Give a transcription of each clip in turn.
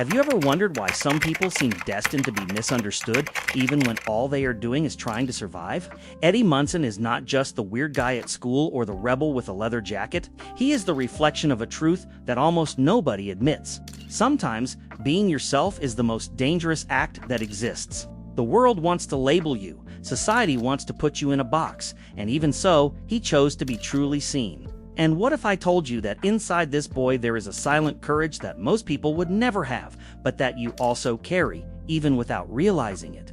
Have you ever wondered why some people seem destined to be misunderstood even when all they are doing is trying to survive? Eddie Munson is not just the weird guy at school or the rebel with a leather jacket. He is the reflection of a truth that almost nobody admits. Sometimes, being yourself is the most dangerous act that exists. The world wants to label you, society wants to put you in a box, and even so, he chose to be truly seen. And what if I told you that inside this boy there is a silent courage that most people would never have, but that you also carry, even without realizing it?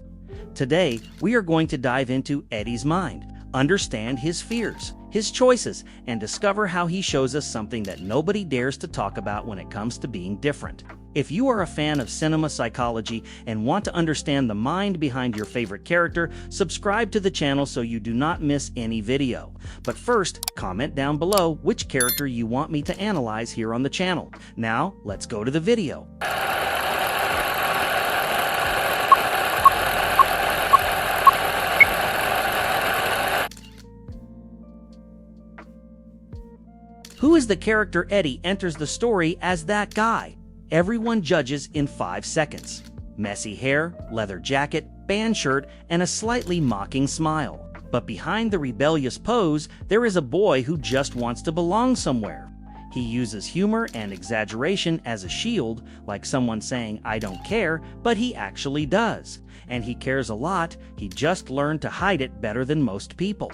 Today, we are going to dive into Eddie's mind, understand his fears, his choices, and discover how he shows us something that nobody dares to talk about when it comes to being different. If you are a fan of cinema psychology and want to understand the mind behind your favorite character, subscribe to the channel so you do not miss any video. But first, comment down below which character you want me to analyze here on the channel. Now, let's go to the video. Who is the character Eddie enters the story as that guy? Everyone judges in 5 seconds. Messy hair, leather jacket, band shirt, and a slightly mocking smile. But behind the rebellious pose, there is a boy who just wants to belong somewhere. He uses humor and exaggeration as a shield, like someone saying, "I don't care," but he actually does. And he cares a lot, he just learned to hide it better than most people.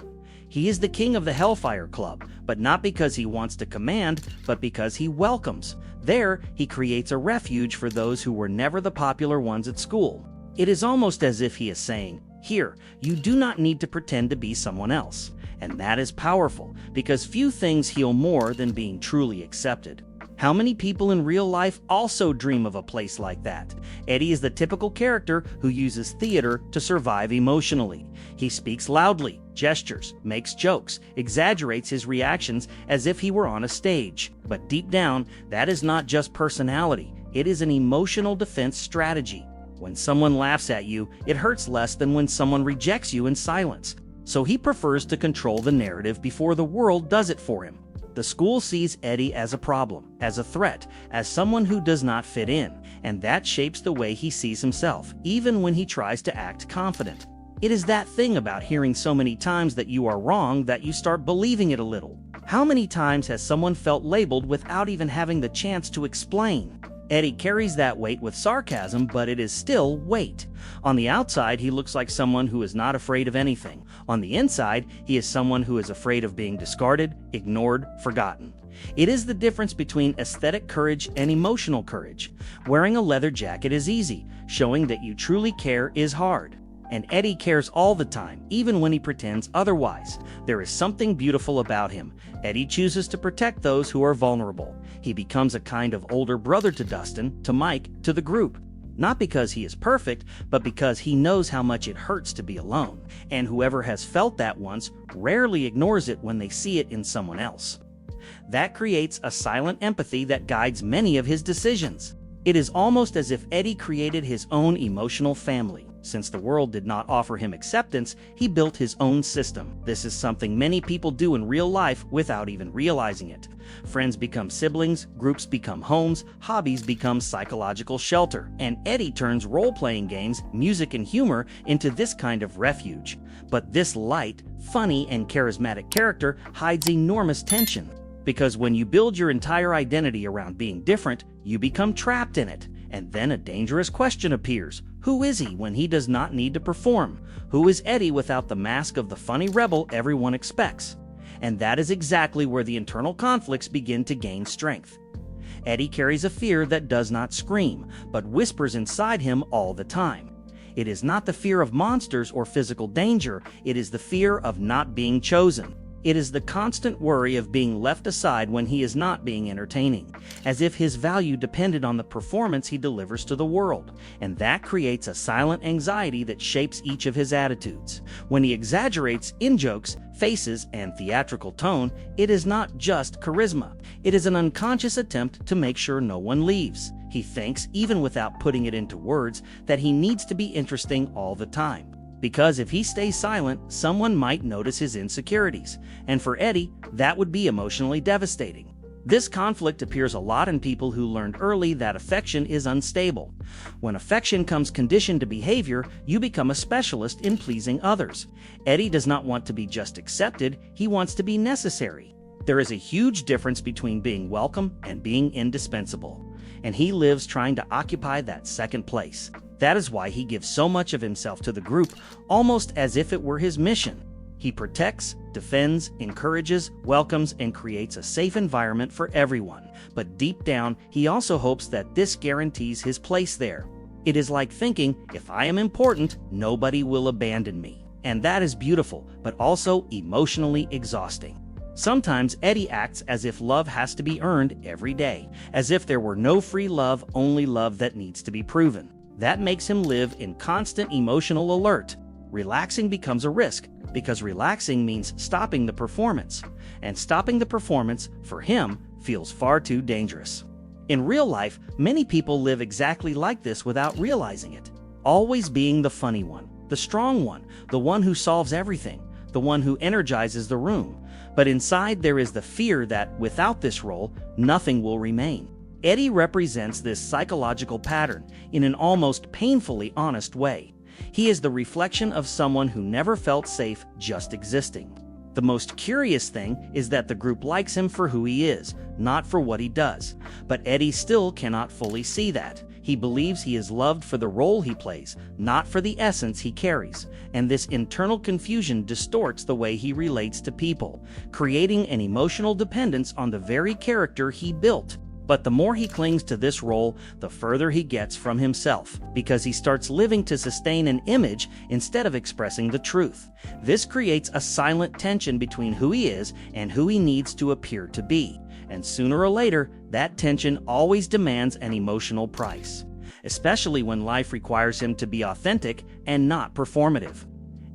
He is the king of the Hellfire Club, but not because he wants to command, but because he welcomes. There, he creates a refuge for those who were never the popular ones at school. It is almost as if he is saying, "Here, you do not need to pretend to be someone else." And that is powerful, because few things heal more than being truly accepted. How many people in real life also dream of a place like that? Eddie is the typical character who uses theater to survive emotionally. He speaks loudly, gestures, makes jokes, exaggerates his reactions as if he were on a stage. But deep down, that is not just personality, it is an emotional defense strategy. When someone laughs at you, it hurts less than when someone rejects you in silence. So he prefers to control the narrative before the world does it for him. The school sees Eddie as a problem, as a threat, as someone who does not fit in, and that shapes the way he sees himself, even when he tries to act confident. It is that thing about hearing so many times that you are wrong that you start believing it a little. How many times has someone felt labeled without even having the chance to explain? Eddie carries that weight with sarcasm, but it is still weight. On the outside, he looks like someone who is not afraid of anything. On the inside, he is someone who is afraid of being discarded, ignored, forgotten. It is the difference between aesthetic courage and emotional courage. Wearing a leather jacket is easy. Showing that you truly care is hard. And Eddie cares all the time, even when he pretends otherwise. There is something beautiful about him. Eddie chooses to protect those who are vulnerable. He becomes a kind of older brother to Dustin, to Mike, to the group. Not because he is perfect, but because he knows how much it hurts to be alone. And whoever has felt that once rarely ignores it when they see it in someone else. That creates a silent empathy that guides many of his decisions. It is almost as if Eddie created his own emotional family. Since the world did not offer him acceptance, he built his own system. This is something many people do in real life without even realizing it. Friends become siblings, groups become homes, hobbies become psychological shelter. And Eddie turns role-playing games, music, and humor into this kind of refuge. But this light, funny, and charismatic character hides enormous tension. Because when you build your entire identity around being different, you become trapped in it. And then a dangerous question appears. Who is he when he does not need to perform? Who is Eddie without the mask of the funny rebel everyone expects? And that is exactly where the internal conflicts begin to gain strength. Eddie carries a fear that does not scream, but whispers inside him all the time. It is not the fear of monsters or physical danger, it is the fear of not being chosen. It is the constant worry of being left aside when he is not being entertaining, as if his value depended on the performance he delivers to the world, and that creates a silent anxiety that shapes each of his attitudes. When he exaggerates in-jokes, faces, and theatrical tone, it is not just charisma. It is an unconscious attempt to make sure no one leaves. He thinks, even without putting it into words, that he needs to be interesting all the time. Because if he stays silent, someone might notice his insecurities. And for Eddie, that would be emotionally devastating. This conflict appears a lot in people who learned early that affection is unstable. When affection comes conditioned to behavior, you become a specialist in pleasing others. Eddie does not want to be just accepted, he wants to be necessary. There is a huge difference between being welcome and being indispensable, and he lives trying to occupy that second place. That is why he gives so much of himself to the group, almost as if it were his mission. He protects, defends, encourages, welcomes, and creates a safe environment for everyone. But deep down, he also hopes that this guarantees his place there. It is like thinking, if I am important, nobody will abandon me. And that is beautiful, but also emotionally exhausting. Sometimes Eddie acts as if love has to be earned every day, as if there were no free love, only love that needs to be proven. That makes him live in constant emotional alert. Relaxing becomes a risk, because relaxing means stopping the performance. And stopping the performance, for him, feels far too dangerous. In real life, many people live exactly like this without realizing it. Always being the funny one, the strong one, the one who solves everything, the one who energizes the room. But inside there is the fear that, without this role, nothing will remain. Eddie represents this psychological pattern in an almost painfully honest way. He is the reflection of someone who never felt safe just existing. The most curious thing is that the group likes him for who he is, not for what he does. But Eddie still cannot fully see that. He believes he is loved for the role he plays, not for the essence he carries. And this internal confusion distorts the way he relates to people, creating an emotional dependence on the very character he built. But the more he clings to this role, the further he gets from himself, because he starts living to sustain an image instead of expressing the truth. This creates a silent tension between who he is and who he needs to appear to be. And sooner or later, that tension always demands an emotional price, especially when life requires him to be authentic and not performative.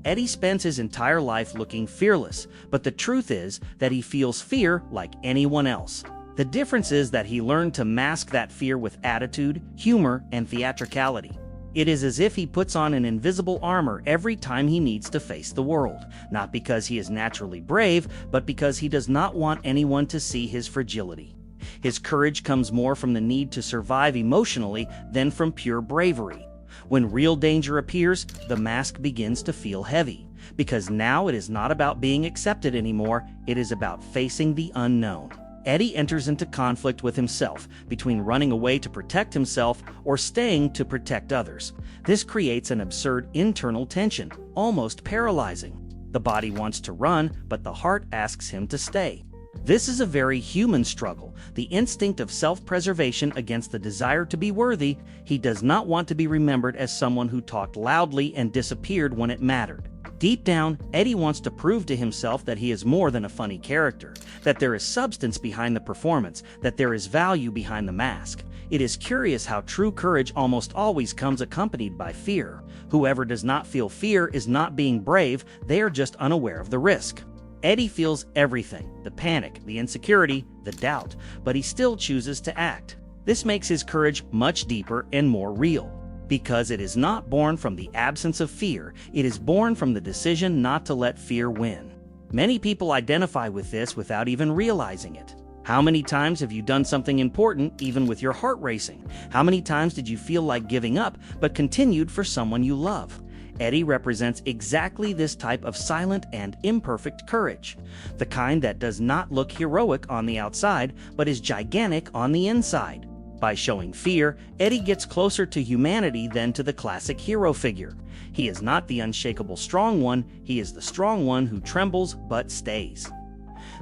Eddie spends his entire life looking fearless, but the truth is that he feels fear like anyone else. The difference is that he learned to mask that fear with attitude, humor, and theatricality. It is as if he puts on an invisible armor every time he needs to face the world, not because he is naturally brave, but because he does not want anyone to see his fragility. His courage comes more from the need to survive emotionally than from pure bravery. When real danger appears, the mask begins to feel heavy, because now it is not about being accepted anymore, it is about facing the unknown. Eddie enters into conflict with himself, between running away to protect himself or staying to protect others. This creates an absurd internal tension, almost paralyzing. The body wants to run, but the heart asks him to stay. This is a very human struggle, the instinct of self-preservation against the desire to be worthy. He does not want to be remembered as someone who talked loudly and disappeared when it mattered. Deep down, Eddie wants to prove to himself that he is more than a funny character, that there is substance behind the performance, that there is value behind the mask. It is curious how true courage almost always comes accompanied by fear. Whoever does not feel fear is not being brave, they are just unaware of the risk. Eddie feels everything, the panic, the insecurity, the doubt, but he still chooses to act. This makes his courage much deeper and more real. Because it is not born from the absence of fear, it is born from the decision not to let fear win. Many people identify with this without even realizing it. How many times have you done something important even with your heart racing? How many times did you feel like giving up but continued for someone you love? Eddie represents exactly this type of silent and imperfect courage, the kind that does not look heroic on the outside but is gigantic on the inside. By showing fear, Eddie gets closer to humanity than to the classic hero figure. He is not the unshakable strong one, he is the strong one who trembles but stays.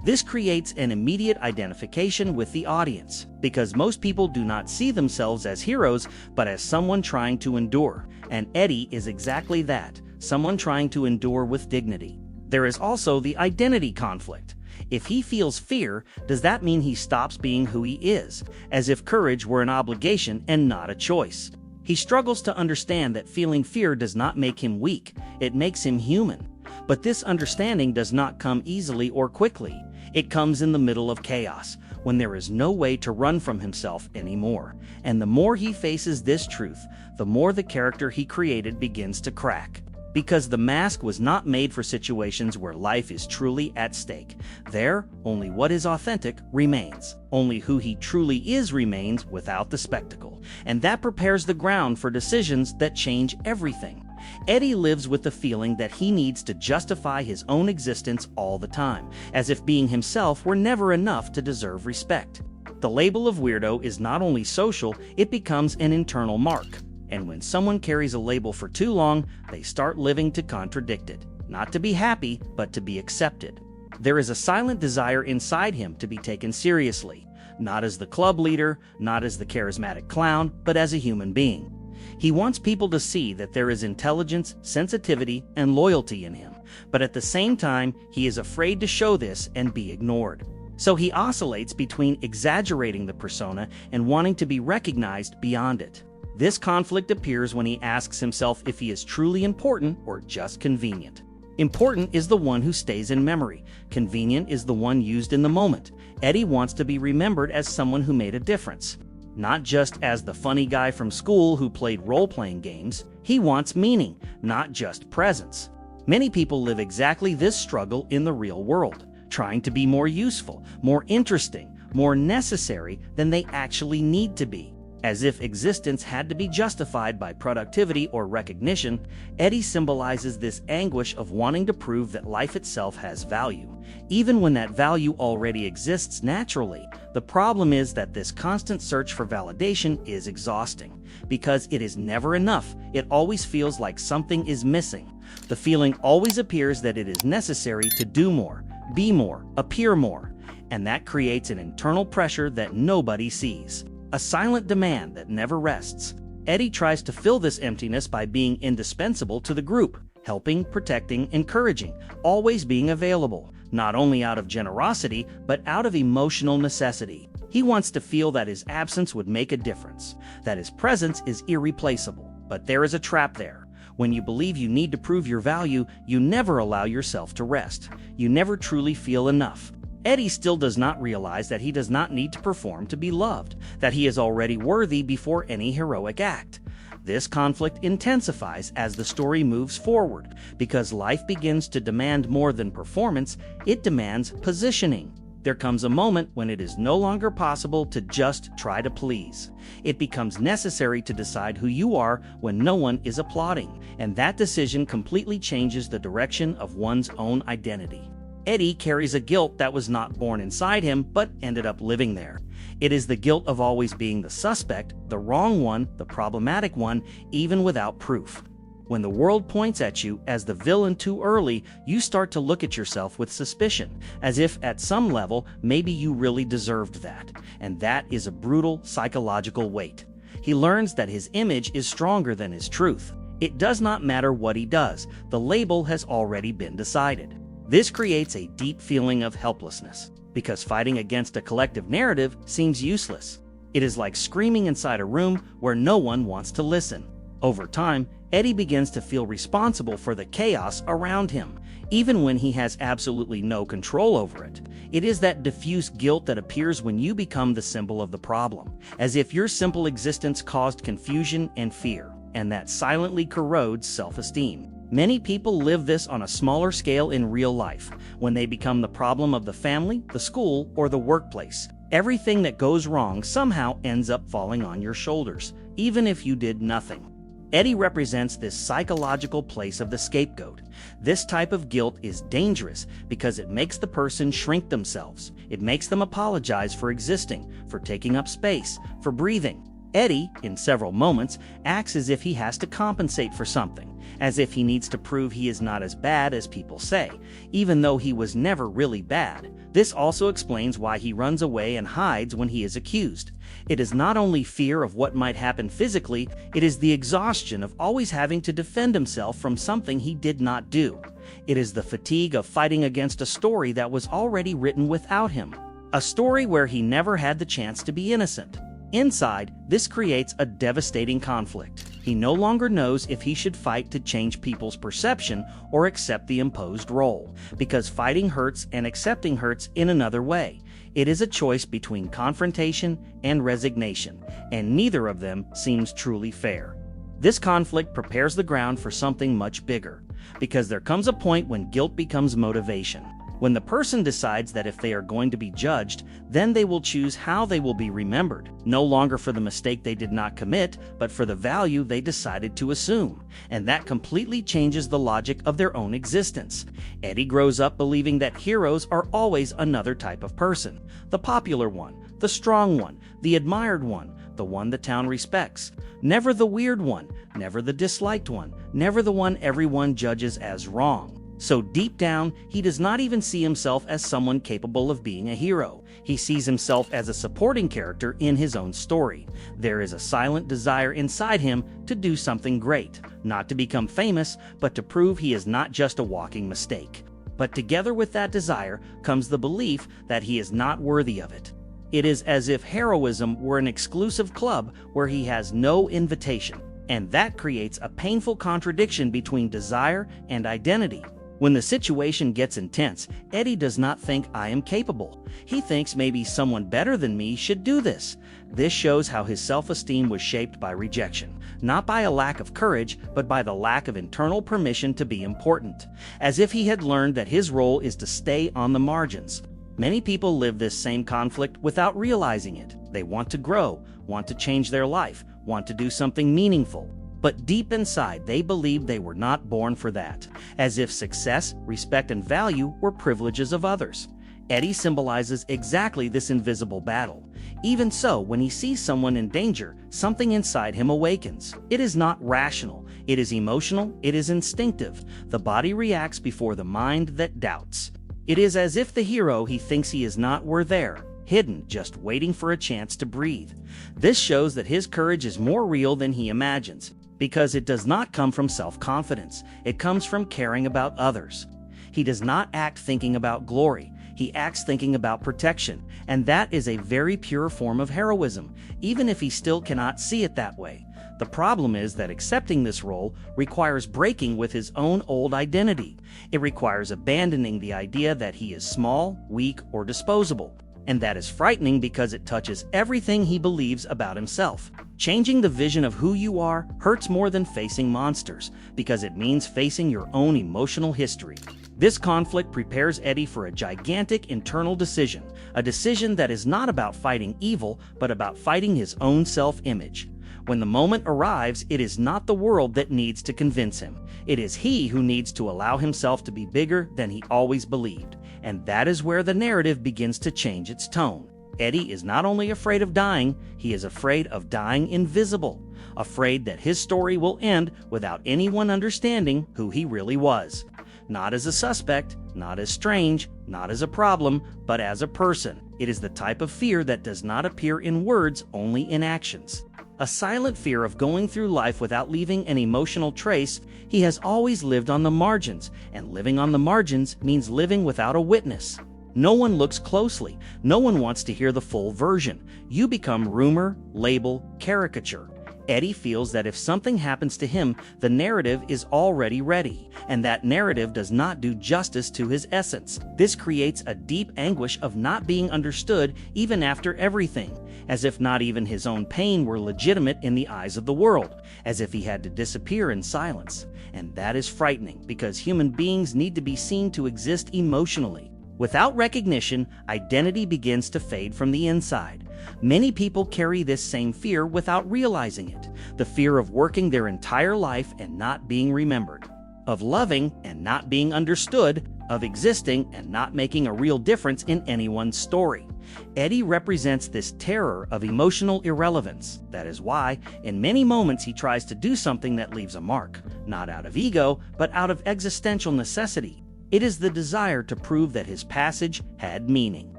This creates an immediate identification with the audience, because most people do not see themselves as heroes, but as someone trying to endure. And Eddie is exactly that, someone trying to endure with dignity. There is also the identity conflict. If he feels fear, does that mean he stops being who he is, as if courage were an obligation and not a choice? He struggles to understand that feeling fear does not make him weak, it makes him human. But this understanding does not come easily or quickly. It comes in the middle of chaos, when there is no way to run from himself anymore. And the more he faces this truth, the more the character he created begins to crack. because the mask was not made for situations where life is truly at stake. There, only what is authentic remains. Only who he truly is remains without the spectacle. And that prepares the ground for decisions that change everything. Eddie lives with the feeling that he needs to justify his own existence all the time, as if being himself were never enough to deserve respect. The label of weirdo is not only social, it becomes an internal mark. And when someone carries a label for too long, they start living to contradict it. Not to be happy, but to be accepted. There is a silent desire inside him to be taken seriously, not as the club leader, not as the charismatic clown, but as a human being. He wants people to see that there is intelligence, sensitivity, and loyalty in him, but at the same time, he is afraid to show this and be ignored. So he oscillates between exaggerating the persona and wanting to be recognized beyond it. This conflict appears when he asks himself if he is truly important or just convenient. Important is the one who stays in memory. Convenient is the one used in the moment. Eddie wants to be remembered as someone who made a difference. Not just as the funny guy from school who played role-playing games. He wants meaning, not just presence. Many people live exactly this struggle in the real world, trying to be more useful, more interesting, more necessary than they actually need to be. As if existence had to be justified by productivity or recognition, Eddie symbolizes this anguish of wanting to prove that life itself has value, even when that value already exists naturally. The problem is that this constant search for validation is exhausting. Because it is never enough, it always feels like something is missing. The feeling always appears that it is necessary to do more, be more, appear more, and that creates an internal pressure that nobody sees. A silent demand that never rests. Eddie tries to fill this emptiness by being indispensable to the group, helping, protecting, encouraging, always being available, not only out of generosity, but out of emotional necessity. He wants to feel that his absence would make a difference, that his presence is irreplaceable. But there is a trap there. When you believe you need to prove your value, you never allow yourself to rest. You never truly feel enough. Eddie still does not realize that he does not need to perform to be loved, that he is already worthy before any heroic act. This conflict intensifies as the story moves forward, because life begins to demand more than performance, it demands positioning. There comes a moment when it is no longer possible to just try to please. It becomes necessary to decide who you are when no one is applauding, and that decision completely changes the direction of one's own identity. Eddie carries a guilt that was not born inside him, but ended up living there. It is the guilt of always being the suspect, the wrong one, the problematic one, even without proof. When the world points at you as the villain too early, you start to look at yourself with suspicion, as if at some level, maybe you really deserved that. And that is a brutal psychological weight. He learns that his image is stronger than his truth. It does not matter what he does, the label has already been decided. This creates a deep feeling of helplessness, because fighting against a collective narrative seems useless. It is like screaming inside a room where no one wants to listen. Over time, Eddie begins to feel responsible for the chaos around him, even when he has absolutely no control over it. It is that diffuse guilt that appears when you become the symbol of the problem, as if your simple existence caused confusion and fear, and that silently corrodes self-esteem. Many people live this on a smaller scale in real life, when they become the problem of the family, the school, or the workplace. Everything that goes wrong somehow ends up falling on your shoulders, even if you did nothing. Eddie represents this psychological place of the scapegoat. This type of guilt is dangerous because it makes the person shrink themselves. It makes them apologize for existing, for taking up space, for breathing. Eddie, in several moments, acts as if he has to compensate for something, as if he needs to prove he is not as bad as people say, even though he was never really bad. This also explains why he runs away and hides when he is accused. It is not only fear of what might happen physically, it is the exhaustion of always having to defend himself from something he did not do. It is the fatigue of fighting against a story that was already written without him, a story where he never had the chance to be innocent. Inside, this creates a devastating conflict. He no longer knows if he should fight to change people's perception or accept the imposed role, because fighting hurts and accepting hurts in another way. It is a choice between confrontation and resignation, and neither of them seems truly fair. This conflict prepares the ground for something much bigger, because there comes a point when guilt becomes motivation. When the person decides that if they are going to be judged, then they will choose how they will be remembered, no longer for the mistake they did not commit, but for the value they decided to assume. And that completely changes the logic of their own existence. Eddie grows up believing that heroes are always another type of person. The popular one, the strong one, the admired one, the one the town respects. Never the weird one, never the disliked one, never the one everyone judges as wrong. So deep down, he does not even see himself as someone capable of being a hero. He sees himself as a supporting character in his own story. There is a silent desire inside him to do something great, not to become famous, but to prove he is not just a walking mistake. But together with that desire comes the belief that he is not worthy of it. It is as if heroism were an exclusive club where he has no invitation, and that creates a painful contradiction between desire and identity. When the situation gets intense, Eddie does not think I am capable. He thinks maybe someone better than me should do this. This shows how his self-esteem was shaped by rejection, not by a lack of courage, but by the lack of internal permission to be important, as if he had learned that his role is to stay on the margins. Many people live this same conflict without realizing it. They want to grow, want to change their life, want to do something meaningful. But deep inside, they believe they were not born for that, as if success, respect, and value were privileges of others. Eddie symbolizes exactly this invisible battle. Even so, when he sees someone in danger, something inside him awakens. It is not rational, it is emotional, it is instinctive. The body reacts before the mind that doubts. It is as if the hero he thinks he is not were there, hidden, just waiting for a chance to breathe. This shows that his courage is more real than he imagines, because it does not come from self-confidence. It comes from caring about others. He does not act thinking about glory. He acts thinking about protection, and that is a very pure form of heroism, even if he still cannot see it that way. The problem is that accepting this role requires breaking with his own old identity. It requires abandoning the idea that he is small, weak, or disposable. And that is frightening because it touches everything he believes about himself. Changing the vision of who you are hurts more than facing monsters, because it means facing your own emotional history. This conflict prepares Eddie for a gigantic internal decision, a decision that is not about fighting evil, but about fighting his own self-image. When the moment arrives, it is not the world that needs to convince him. It is he who needs to allow himself to be bigger than he always believed. And that is where the narrative begins to change its tone. Eddie is not only afraid of dying, he is afraid of dying invisible, afraid that his story will end without anyone understanding who he really was. Not as a suspect, not as strange, not as a problem, but as a person. It is the type of fear that does not appear in words, only in actions. A silent fear of going through life without leaving an emotional trace. He has always lived on the margins, and living on the margins means living without a witness. No one looks closely. No one wants to hear the full version. You become rumor, label, caricature. Eddie feels that if something happens to him, the narrative is already ready, and that narrative does not do justice to his essence. This creates a deep anguish of not being understood even after everything, as if not even his own pain were legitimate in the eyes of the world, as if he had to disappear in silence. And that is frightening, because human beings need to be seen to exist emotionally. Without recognition, identity begins to fade from the inside. Many people carry this same fear without realizing it. The fear of working their entire life and not being remembered, of loving and not being understood, of existing and not making a real difference in anyone's story. Eddie represents this terror of emotional irrelevance. That is why, in many moments, he tries to do something that leaves a mark, not out of ego, but out of existential necessity. It is the desire to prove that his passage had meaning,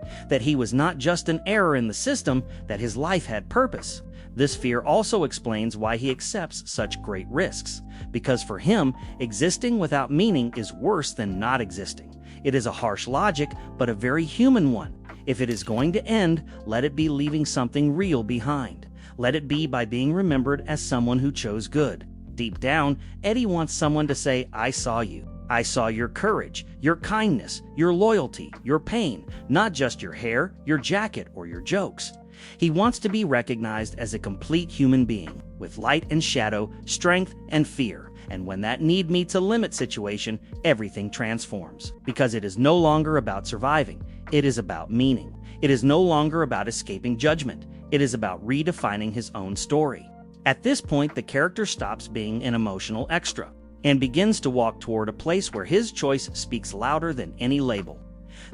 that he was not just an error in the system, that his life had purpose. This fear also explains why he accepts such great risks, because for him, existing without meaning is worse than not existing. It is a harsh logic, but a very human one. If it is going to end, let it be leaving something real behind. Let it be by being remembered as someone who chose good. Deep down, Eddie wants someone to say, "I saw you. I saw your courage, your kindness, your loyalty, your pain, not just your hair, your jacket, or your jokes." He wants to be recognized as a complete human being, with light and shadow, strength and fear. And when that need meets a limit situation, everything transforms. Because it is no longer about surviving, it is about meaning. It is no longer about escaping judgment. It is about redefining his own story. At this point, the character stops being an emotional extra and begins to walk toward a place where his choice speaks louder than any label.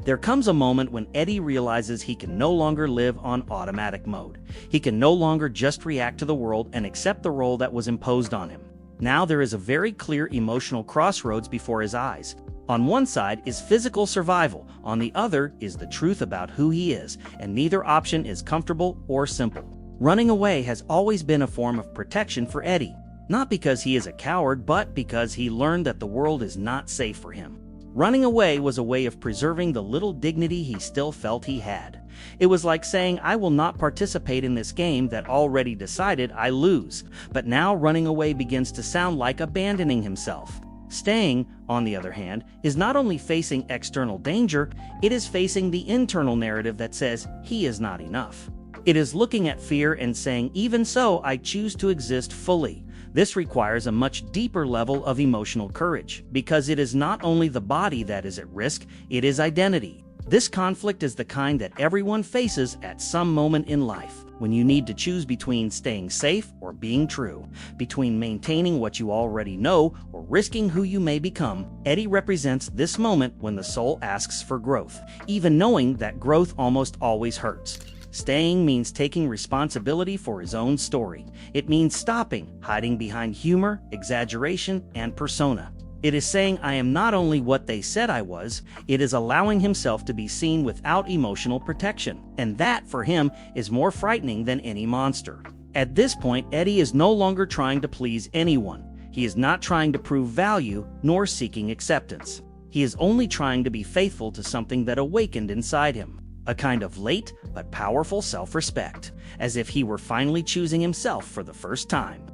There comes a moment when Eddie realizes he can no longer live on automatic mode. He can no longer just react to the world and accept the role that was imposed on him. Now there is a very clear emotional crossroads before his eyes. On one side is physical survival, on the other is the truth about who he is, and neither option is comfortable or simple. Running away has always been a form of protection for Eddie, not because he is a coward, but because he learned that the world is not safe for him. Running away was a way of preserving the little dignity he still felt he had. It was like saying, I will not participate in this game that already decided I lose. But now running away begins to sound like abandoning himself. Staying, on the other hand, is not only facing external danger, it is facing the internal narrative that says he is not enough. It is looking at fear and saying, even so, I choose to exist fully. This requires a much deeper level of emotional courage, because it is not only the body that is at risk, it is identity. This conflict is the kind that everyone faces at some moment in life, when you need to choose between staying safe or being true, between maintaining what you already know or risking who you may become. Eddie represents this moment when the soul asks for growth, even knowing that growth almost always hurts. Staying means taking responsibility for his own story. It means stopping, hiding behind humor, exaggeration, and persona. It is saying, I am not only what they said I was, it is allowing himself to be seen without emotional protection. And that, for him, is more frightening than any monster. At this point, Eddie is no longer trying to please anyone. He is not trying to prove value, nor seeking acceptance. He is only trying to be faithful to something that awakened inside him. A kind of late but powerful self-respect, as if he were finally choosing himself for the first time.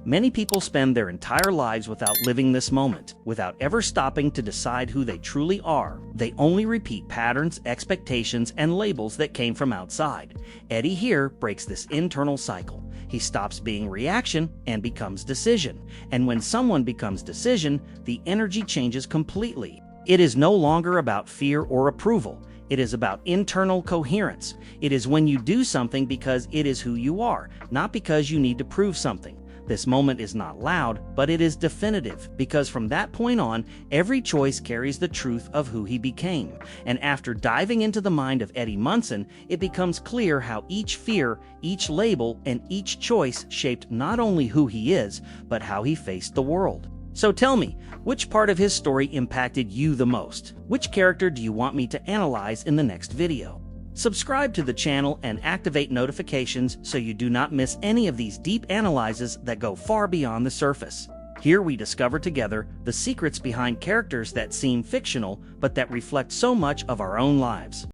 Many people spend their entire lives without living this moment, without ever stopping to decide who they truly are. They only repeat patterns, expectations, and labels that came from outside. Eddie here breaks this internal cycle. He stops being reaction and becomes decision. And when someone becomes decision, the energy changes completely. It is no longer about fear or approval. It is about internal coherence. It is when you do something because it is who you are, not because you need to prove something. This moment is not loud, but it is definitive, because from that point on, every choice carries the truth of who he became. And after diving into the mind of Eddie Munson, it becomes clear how each fear, each label, and each choice shaped not only who he is, but how he faced the world. So tell me, which part of his story impacted you the most? Which character do you want me to analyze in the next video? Subscribe to the channel and activate notifications so you do not miss any of these deep analyses that go far beyond the surface. Here we discover together the secrets behind characters that seem fictional but that reflect so much of our own lives.